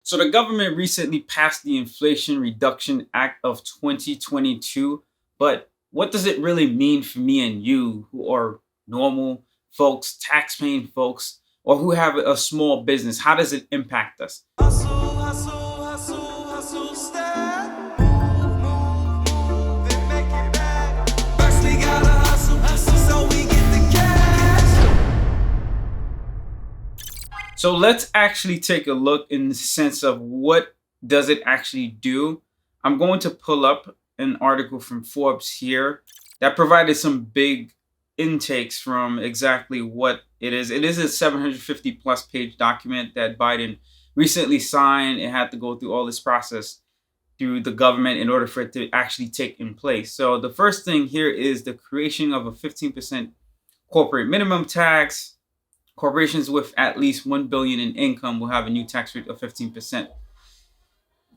So the government recently passed the Inflation Reduction Act of 2022, but what does it really mean for me and you who are normal folks, tax-paying folks, or who have a small business? How does it impact us? Hustle, hustle, hustle, hustle, step. Move, and make it back. First we gotta hustle, hustle, so we get the cash. So let's actually take a look in the sense of what does it actually do. I'm going to pull up an article from Forbes here that provided some big intakes from exactly what it is. It is a 750 plus page document that Biden recently signed. It had to go through all this process through the government in order for it to actually take in place. So the first thing here is the creation of a 15% corporate minimum tax. Corporations with at least 1 billion in income will have a new tax rate of 15%.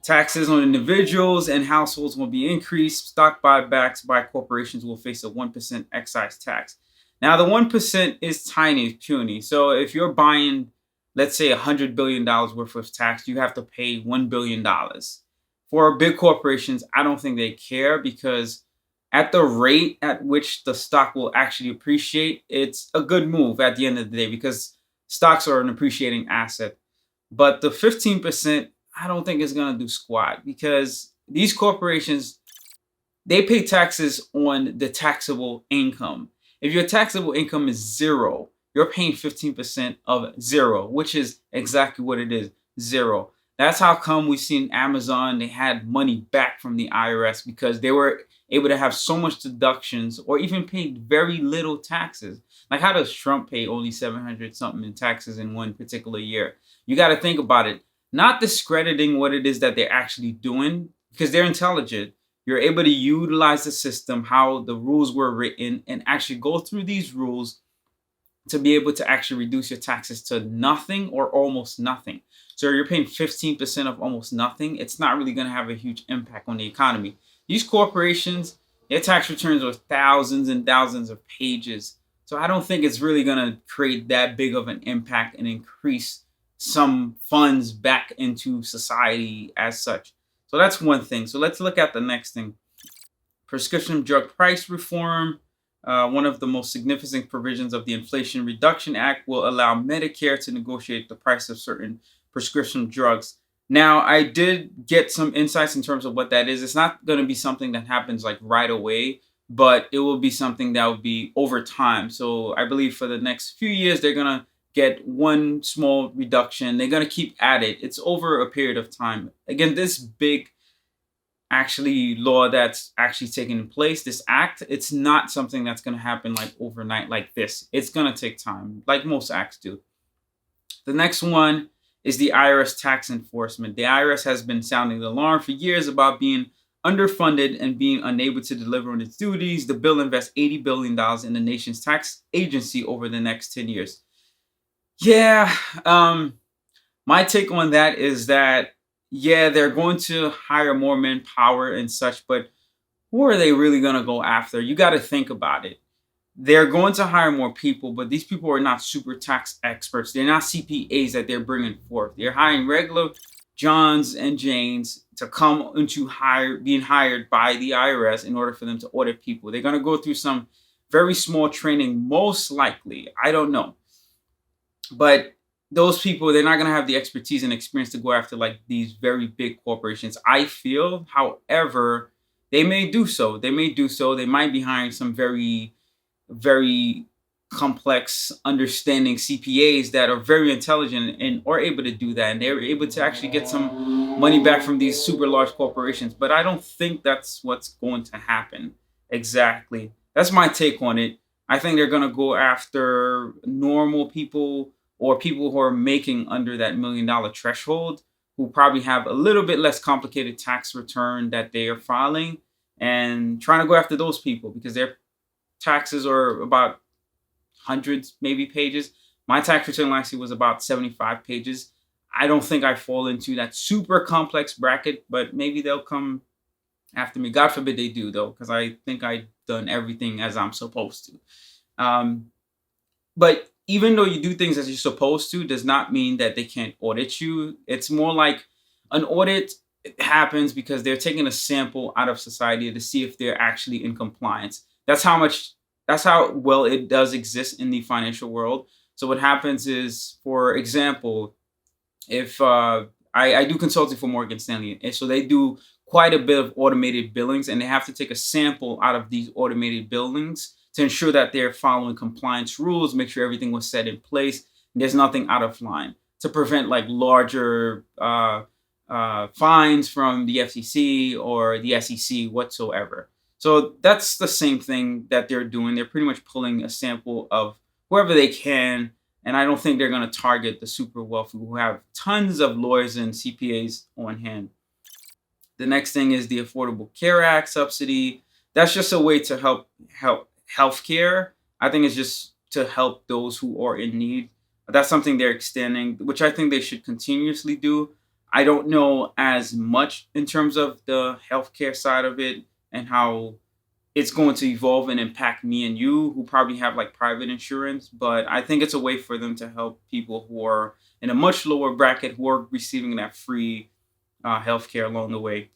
Taxes on individuals and households will be increased. Stock buybacks by corporations will face a 1% excise tax. Now, the 1% is tiny, it's puny. So if you're buying, let's say, $100 billion worth of tax, you have to pay $1 billion. For big corporations, I don't think they care because at the rate at which the stock will actually appreciate, it's a good move at the end of the day because stocks are an appreciating asset. But the 15%, I don't think is going to do squat because these corporations, they pay taxes on the taxable income. If your taxable income is zero, you're paying 15% of zero, which is exactly what it is, zero. That's how come we've seen Amazon, they had money back from the IRS because they were able to have so much deductions or even paid very little taxes. Like how does Trump pay only 700 something in taxes in one particular year? You got to think about it. Not discrediting what it is that they're actually doing because they're intelligent. You're able to utilize the system, how the rules were written, and actually go through these rules to be able to actually reduce your taxes to nothing or almost nothing. So you're paying 15% of almost nothing. It's not really going to have a huge impact on the economy. These corporations, their tax returns are thousands and thousands of pages. So I don't think it's really going to create that big of an impact and increase some funds back into society as such. So that's one thing. So let's look at the next thing. Prescription drug price reform. One of the most significant provisions of the Inflation Reduction Act will allow Medicare to negotiate the price of certain prescription drugs. Now, I did get some insights in terms of what that is. It's not going to be something that happens like right away, but it will be something that will be over time. So I believe for the next few years, they're going to get one small reduction. They're going to keep at it. It's over a period of time. Again, this big actually law that's actually taking place, this act, it's not something that's going to happen like overnight like this. It's going to take time, like most acts do. The next one is the IRS tax enforcement. The IRS has been sounding the alarm for years about being underfunded and being unable to deliver on its duties. The bill invests $80 billion in the nation's tax agency over the next 10 years. Yeah, my take on that is that, yeah, they're going to hire more manpower and such, but who are they really going to go after? You got to think about it. They're going to hire more people, but these people are not super tax experts. They're not CPAs that they're bringing forth. They're hiring regular Johns and Janes to come into being hired by the IRS in order for them to audit people. They're going to go through some very small training, most likely. I don't know. But those people, they're not going to have the expertise and experience to go after like these very big corporations. I feel, however, they may do so. They may do so. They might be hiring some very, very complex understanding CPAs that are very intelligent and are able to do that. And they're able to actually get some money back from these super large corporations. But I don't think that's what's going to happen exactly. That's my take on it. I think they're going to go after normal people or people who are making under that $1 million threshold, who probably have a little bit less complicated tax return that they are filing, and trying to go after those people because their taxes are about hundreds, maybe pages. My tax return last year was about 75 pages. I don't think I fall into that super complex bracket, but maybe they'll come after me. God forbid they do, though, because I think I've done everything as I'm supposed to. But even though you do things as you're supposed to, does not mean that they can't audit you. It's more like An audit happens because they're taking a sample out of society to see if they're actually in compliance. That's how well it does exist in the financial world. So what happens is, for example, if I do consulting for Morgan Stanley, and so they do quite a bit of automated billings, and they have to take a sample out of these automated billings to ensure that they're following compliance rules, make sure everything was set in place, and there's nothing out of line to prevent like larger fines from the FCC or the SEC whatsoever. So that's the same thing that they're doing. They're pretty much pulling a sample of whoever they can, and I don't think they're going to target the super wealthy who have tons of lawyers and CPAs on hand. The next thing is the Affordable Care Act subsidy. That's just a way to help healthcare. I think it's just to help those who are in need. That's something they're extending, which I think they should continuously do. I don't know as much in terms of the healthcare side of it and how it's going to evolve and impact me and you who probably have like private insurance, but I think it's a way for them to help people who are in a much lower bracket who are receiving that free healthcare along the way.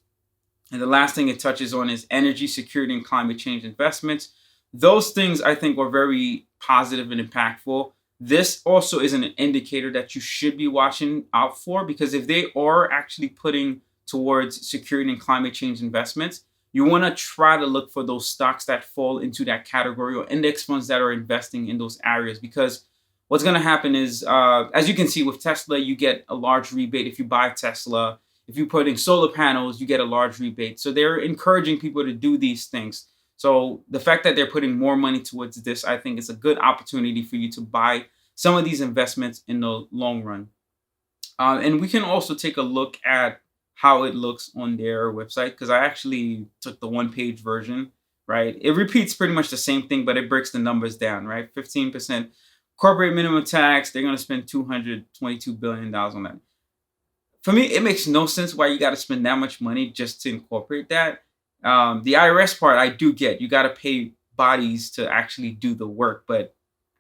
And the last thing it touches on is energy security and climate change investments. Those things I think are very positive and impactful. This also is an indicator that you should be watching out for, because if they are actually putting towards security and climate change investments, you want to try to look for those stocks that fall into that category or index funds that are investing in those areas. Because what's going to happen is, as you can see with Tesla, you get a large rebate if you buy Tesla. If you put in solar panels, you get a large rebate. So they're encouraging people to do these things. So the fact that they're putting more money towards this, I think is a good opportunity for you to buy some of these investments in the long run. And we can also take a look at how it looks on their website, because I actually took the one-page version, right? It repeats pretty much the same thing, but it breaks the numbers down, right? 15% corporate minimum tax. They're going to spend $222 billion on that. For me, it makes no sense why you got to spend that much money just to incorporate that. The IRS part, I do get. You got to pay bodies to actually do the work, but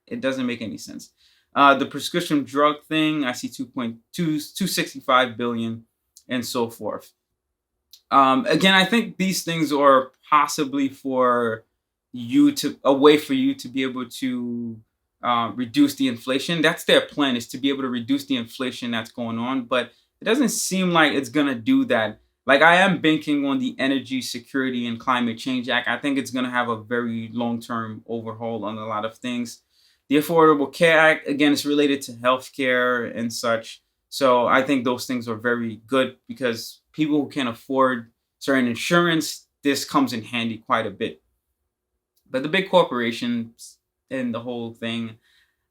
it doesn't make any sense. The prescription drug thing, I see 265 billion and so forth. Again, I think these things are possibly for you to a way for you to be able to reduce the inflation. That's their plan, is to be able to reduce the inflation that's going on, but it doesn't seem like it's gonna do that. Like, I am banking on the Energy Security and Climate Change Act. I think it's gonna have a very long-term overhaul on a lot of things. The Affordable Care Act, again, is related to healthcare and such. So I think those things are very good, because people who can afford certain insurance, this comes in handy quite a bit. But the big corporations and the whole thing,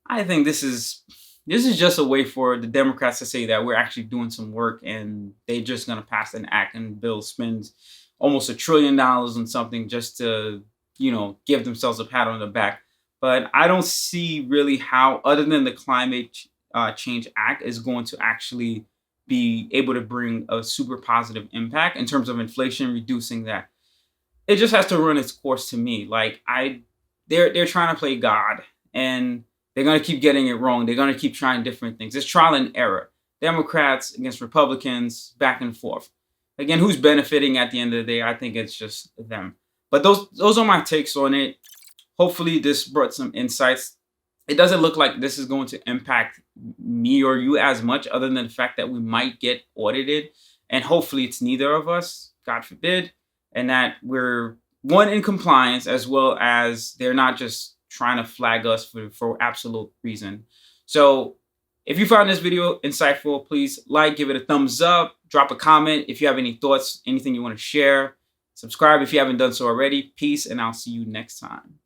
I think this is just a way for the Democrats to say that we're actually doing some work, and they're just going to pass an act and bill spends almost $1 trillion on something just to, give themselves a pat on the back. But I don't see really how, other than the Climate Change Act, is going to actually be able to bring a super positive impact in terms of inflation, reducing that. It just has to run its course to me. They're trying to play God, and they're going to keep getting it wrong. They're going to keep trying different things. It's trial and error. Democrats against Republicans, back and forth. Again, who's benefiting at the end of the day? I think it's just them. But those are my takes on it. Hopefully this brought some insights. It doesn't look like this is going to impact me or you as much, other than the fact that we might get audited. And hopefully it's neither of us, God forbid, and that we're, one, in compliance, as well as they're not just trying to flag us for absolute reason. So if you found this video insightful, please give it a thumbs up, drop a comment if you have any thoughts, anything you want to share. Subscribe if you haven't done so already. Peace, and I'll see you next time.